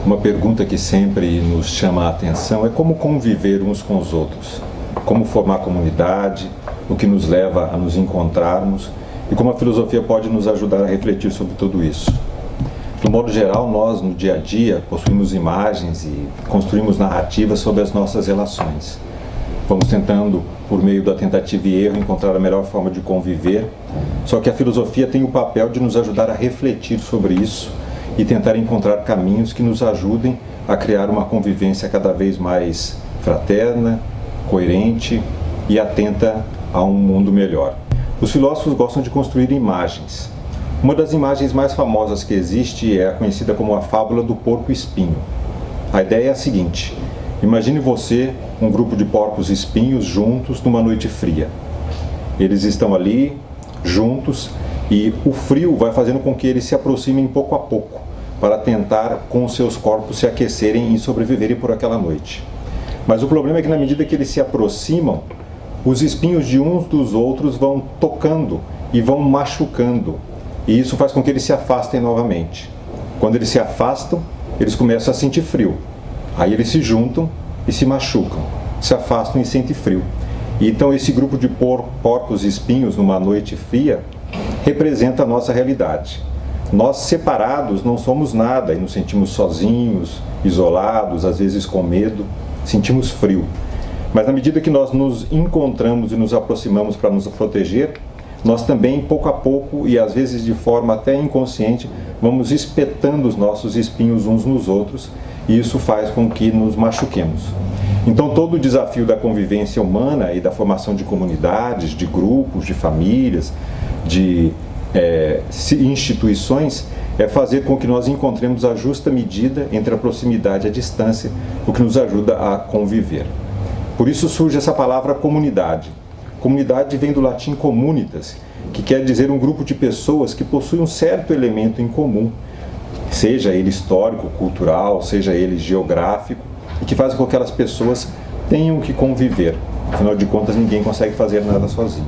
Uma pergunta que sempre nos chama a atenção é como conviver uns com os outros, como formar comunidade, o que nos leva a nos encontrarmos e como a filosofia pode nos ajudar a refletir sobre tudo isso. De modo geral, nós, no dia a dia, possuímos imagens e construímos narrativas sobre as nossas relações. Vamos tentando, por meio da tentativa e erro, encontrar a melhor forma de conviver, só que a filosofia tem o papel de nos ajudar a refletir sobre isso e tentar encontrar caminhos que nos ajudem a criar uma convivência cada vez mais fraterna, coerente e atenta a um mundo melhor. Os filósofos gostam de construir imagens. Uma das imagens mais famosas que existe é a conhecida como a fábula do porco-espinho. A ideia é a seguinte: imagine você, um grupo de porcos-espinhos juntos numa noite fria. Eles estão ali, juntos, e o frio vai fazendo com que eles se aproximem pouco a pouco, para tentar com os seus corpos se aquecerem e sobreviverem por aquela noite. Mas o problema é que na medida que eles se aproximam, os espinhos de uns dos outros vão tocando e vão machucando, e isso faz com que eles se afastem novamente. Quando eles se afastam, eles começam a sentir frio. Aí eles se juntam e se machucam, se afastam e sentem frio. E então esse grupo de porcos espinhos numa noite fria representa a nossa realidade. Nós separados não somos nada e nos sentimos sozinhos, isolados, às vezes com medo, sentimos frio. Mas na medida que nós nos encontramos e nos aproximamos para nos proteger, nós também, pouco a pouco e às vezes de forma até inconsciente, vamos espetando os nossos espinhos uns nos outros, e isso faz com que nos machuquemos. Então todo o desafio da convivência humana e da formação de comunidades, de grupos, de famílias, de instituições, é fazer com que nós encontremos a justa medida entre a proximidade e a distância, o que nos ajuda a conviver. Por isso surge essa palavra comunidade. Comunidade vem do latim communitas, que quer dizer um grupo de pessoas que possuem um certo elemento em comum, seja ele histórico, cultural, seja ele geográfico, e que faz com que aquelas pessoas tenham que conviver. Afinal de contas, ninguém consegue fazer nada sozinho.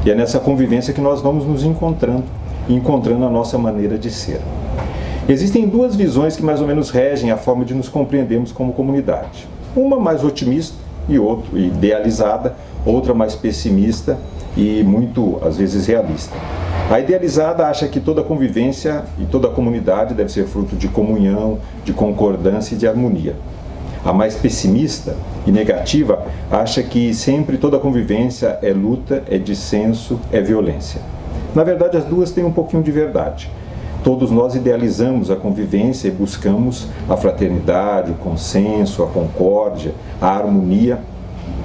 E é nessa convivência que nós vamos nos encontrando, e encontrando a nossa maneira de ser. Existem duas visões que mais ou menos regem a forma de nos compreendermos como comunidade. Uma mais otimista e outra idealizada, outra mais pessimista e muito, às vezes, realista. A idealizada acha que toda convivência e toda comunidade deve ser fruto de comunhão, de concordância e de harmonia. A mais pessimista e negativa acha que sempre toda convivência é luta, é dissenso, é violência. Na verdade, as duas têm um pouquinho de verdade. Todos nós idealizamos a convivência e buscamos a fraternidade, o consenso, a concórdia, a harmonia,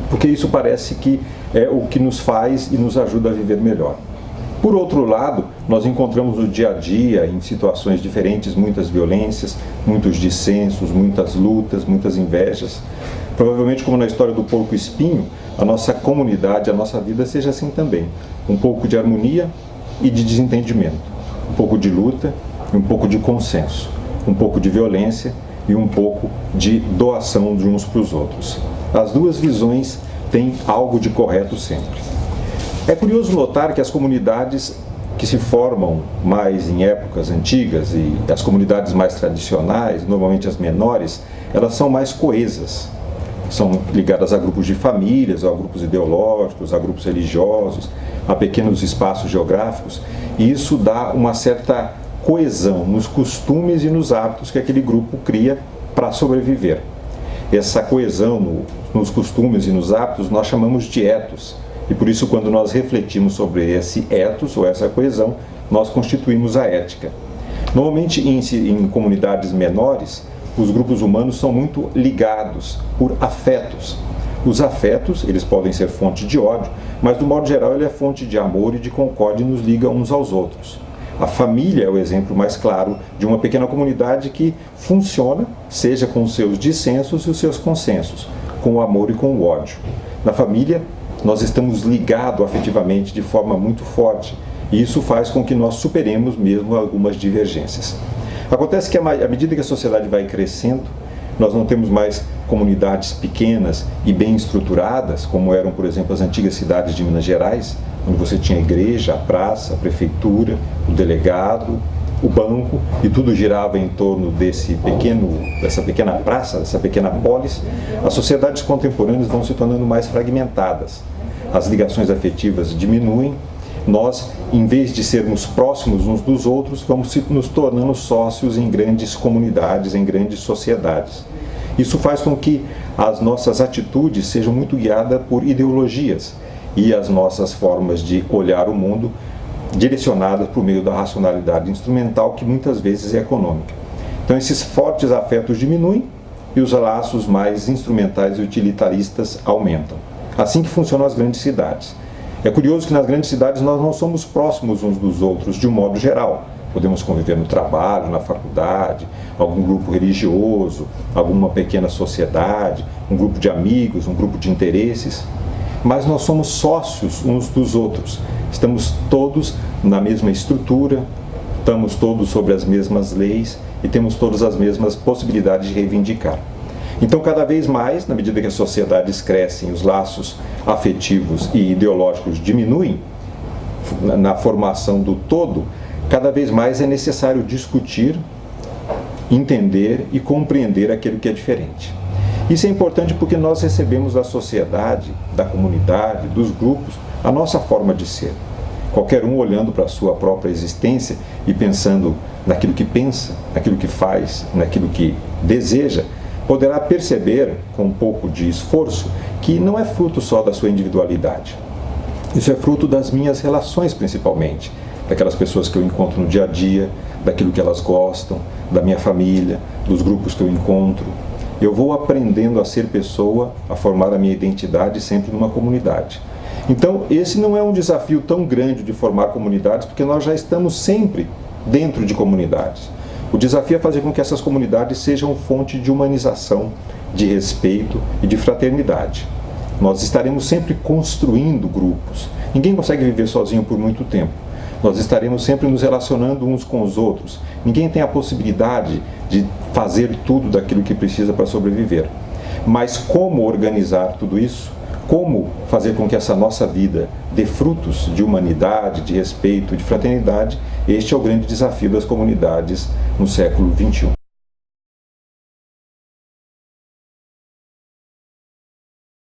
porque isso parece que é o que nos faz e nos ajuda a viver melhor. Por outro lado, nós encontramos no dia a dia, em situações diferentes, muitas violências, muitos dissensos, muitas lutas, muitas invejas. Provavelmente, como na história do porco-espinho, a nossa comunidade, a nossa vida seja assim também. Um pouco de harmonia e de desentendimento. Um pouco de luta e um pouco de consenso. Um pouco de violência e um pouco de doação de uns para os outros. As duas visões têm algo de correto sempre. É curioso notar que as comunidades que se formam mais em épocas antigas e as comunidades mais tradicionais, normalmente as menores, elas são mais coesas. São ligadas a grupos de famílias, a grupos ideológicos, a grupos religiosos, a pequenos espaços geográficos, e isso dá uma certa coesão nos costumes e nos hábitos que aquele grupo cria para sobreviver. Essa coesão nos costumes e nos hábitos nós chamamos de ethos. E por isso, quando nós refletimos sobre esse ethos ou essa coesão, nós constituímos a ética. Normalmente, em comunidades menores, os grupos humanos são muito ligados por afetos. Os afetos, eles podem ser fonte de ódio, mas, do modo geral, ele é fonte de amor e de concórdia e nos liga uns aos outros. A família é o exemplo mais claro de uma pequena comunidade que funciona, seja com os seus dissensos e os seus consensos, com o amor e com o ódio. Na família, nós estamos ligados afetivamente de forma muito forte, e isso faz com que nós superemos mesmo algumas divergências. Acontece que à medida que a sociedade vai crescendo, nós não temos mais comunidades pequenas e bem estruturadas, como eram, por exemplo, as antigas cidades de Minas Gerais, onde você tinha a igreja, a praça, a prefeitura, o delegado o banco, e tudo girava em torno dessa pequena praça, dessa pequena polis, as sociedades contemporâneas vão se tornando mais fragmentadas. As ligações afetivas diminuem, nós, em vez de sermos próximos uns dos outros, vamos nos tornando sócios em grandes comunidades, em grandes sociedades. Isso faz com que as nossas atitudes sejam muito guiadas por ideologias e as nossas formas de olhar o mundo direcionadas por meio da racionalidade instrumental, que muitas vezes é econômica. Então esses fortes afetos diminuem e os laços mais instrumentais e utilitaristas aumentam. Assim que funcionam as grandes cidades. É curioso que nas grandes cidades nós não somos próximos uns dos outros de um modo geral. Podemos conviver no trabalho, na faculdade, algum grupo religioso, alguma pequena sociedade, um grupo de amigos, um grupo de interesses. Mas nós somos sócios uns dos outros. Estamos todos na mesma estrutura, estamos todos sobre as mesmas leis e temos todas as mesmas possibilidades de reivindicar. Então, cada vez mais, na medida que as sociedades crescem, os laços afetivos e ideológicos diminuem na formação do todo, cada vez mais é necessário discutir, entender e compreender aquilo que é diferente. Isso é importante porque nós recebemos da sociedade, da comunidade, dos grupos, a nossa forma de ser. Qualquer um olhando para a sua própria existência e pensando naquilo que pensa, naquilo que faz, naquilo que deseja, poderá perceber, com um pouco de esforço, que não é fruto só da sua individualidade. Isso é fruto das minhas relações, principalmente, daquelas pessoas que eu encontro no dia a dia, daquilo que elas gostam, da minha família, dos grupos que eu encontro. Eu vou aprendendo a ser pessoa, a formar a minha identidade sempre numa comunidade. Então, esse não é um desafio tão grande de formar comunidades, porque nós já estamos sempre dentro de comunidades. O desafio é fazer com que essas comunidades sejam fonte de humanização, de respeito e de fraternidade. Nós estaremos sempre construindo grupos. Ninguém consegue viver sozinho por muito tempo. Nós estaremos sempre nos relacionando uns com os outros. Ninguém tem a possibilidade de fazer tudo daquilo que precisa para sobreviver. Mas como organizar tudo isso? Como fazer com que essa nossa vida dê frutos de humanidade, de respeito, de fraternidade? Este é o grande desafio das comunidades no século XXI.